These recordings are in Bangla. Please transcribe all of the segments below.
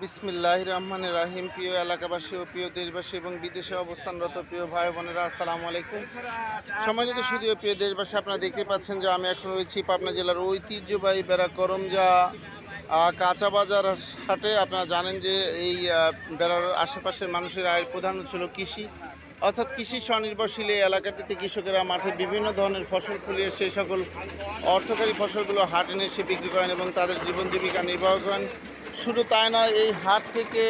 বিসমিল্লাহির রহমানির রহিম। প্রিয় এলাকাবাসী ও প্রিয় দেশবাসী এবং বিদেশে অবস্থানরত প্রিয় ভাই বোনেরা, আসসালামু আলাইকুম। সম্মানিত সুধী ও প্রিয় দেশবাসী, আপনারা দেখতে পাচ্ছেন যে আমি এখন রয়েছি পাবনা জেলার ঐতিহ্যবাহী বেড়া করমজা কাঁচা বাজার হাটে। আপনারা জানেন যে এই বেড়ার আশেপাশের মানুষের আয়ের প্রধান ছিল কৃষি, অর্থাৎ কৃষি স্বনির্ভরশীল এই এলাকাটিতে কৃষকেরা মাঠে বিভিন্ন ধরনের ফসল ফলিয়ে সেই সকল অর্থকারী ফসলগুলো হাটে এনে এসে বিক্রি করেন এবং তাদের জীবন জীবিকা নির্বাহ করেন। শুধু তাই নয়, এই হাট থেকে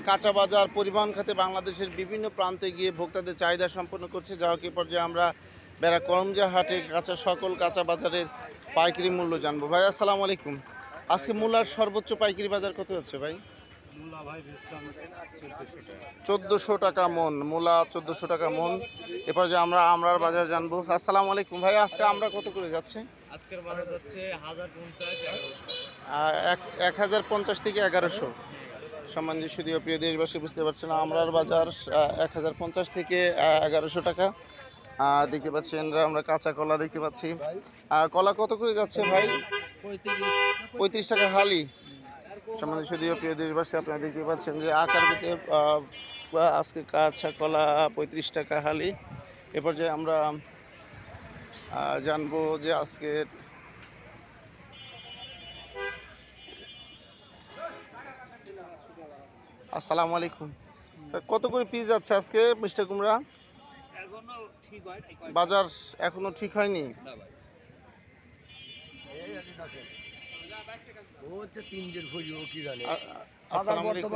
কাঁচা বাজার পরিবহন খাতে বাংলাদেশের বিভিন্ন প্রান্তে গিয়ে ভোক্তাদের চাহিদা সম্পন্ন করছে। যা হোক, এ পর্যায়ে আমরা বেড়া করমজা হাটে সকল কাঁচা বাজারের পাইকারি মূল্য জানবো। ভাই আসসালামু আলাইকুম। আজকে মূলার সর্বোচ্চ পাইকারি বাজার কত হচ্ছে ভাই? 1400 টাকা মন, মূলা 1400 টাকা মন। এরপর যে আমরা আমরার বাজার জানবো। আসসালামু আলাইকুম ভাই, আজকে আমরা কত করে যাচ্ছে? আজকের বাজার যাচ্ছে 1050 থেকে 1100। সম্মানিত সুধী ও প্রিয় দেশবাসী, বুঝতে পারছেন আমরার বাজার 1050 থেকে 1100 টাকা। দেখতে পাচ্ছেন আমরা কাঁচা কলা দেখতে পাচ্ছি। কলা কত করে যাচ্ছে ভাই? 35 টাকা হালি। সম্মানিত সুধী ও প্রিয় দেশবাসী, আপনারা দেখতে পাচ্ছেন যে আকার ভিতরে আজকে কাঁচা কলা 35 টাকা হালি। এ পর্যায়ে আমরা জানবো যে আজকে আসসালামু আলাইকুম, কত করে পিস যাচ্ছে আজকে মিষ্টি কুমড়া? বাজার এখনো ঠিক হয়নি। আসসালামু আলাইকুম।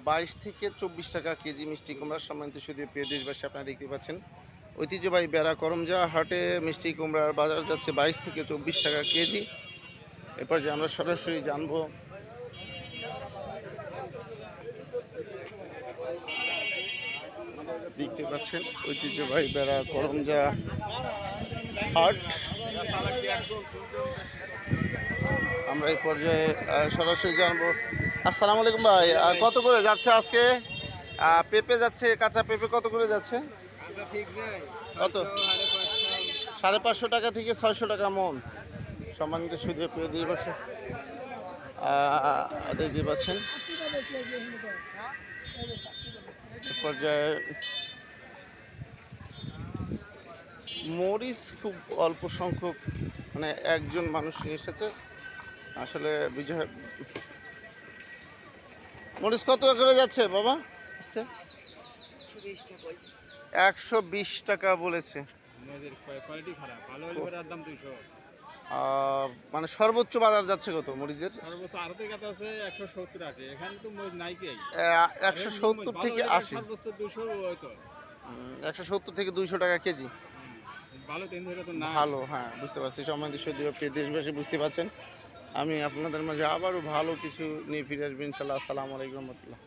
22 থেকে 24 টাকা কেজি মিষ্টি কুমড়া। সম্মানিত সুধী প্রিয় দেশবাসী, আপনারা দেখতে পাচ্ছেন ঐতিহ্যবাহী বেড়া করমজা হাটে মিষ্টি কুমড়ার বাজার যাচ্ছে 22 থেকে 24 টাকা কেজি। এরপর যে আমরা সরাসরি জানবো দেখতে পাচ্ছেন ঐতিহ্যবাহী বেড়া করমজা হাট। আমরা এই পর্যায়ে সরাসরি জানবো। আসসালামু আলাইকুম ভাই, কত করে যাচ্ছে আজকে পেঁপে? যাচ্ছে কাঁচা পেঁপে কত করে যাচ্ছে? কত? 550 টাকা থেকে 600 টাকা মন। সম্মানিত সুধী প্রিয় দেশবাসী, দেখতে পাচ্ছেন পর্যায়ে মরিচ খুব অল্প সংখ্যক, মানে একজন মানুষ নিয়ে এসেছে আসলে বিজয়। মরিচ কত করে যাচ্ছে বাবা? 120 টাকা বলেছে। মানে সর্বোচ্চ বাজার যাচ্ছে কত মরিচের? 170 থেকে 80। 170 থেকে 200 টাকা কেজি। ভালো, হ্যাঁ বুঝতে পারছি। সম্মানিত সুধী দেশবাসী, বুঝতে পারছেন আমি আপনাদের মাঝে আবারও ভালো কিছু নিয়ে ফিরে আসবো ইনশাল্লাহ। আসসালামু আলাইকুম রহমতুল্লাহ।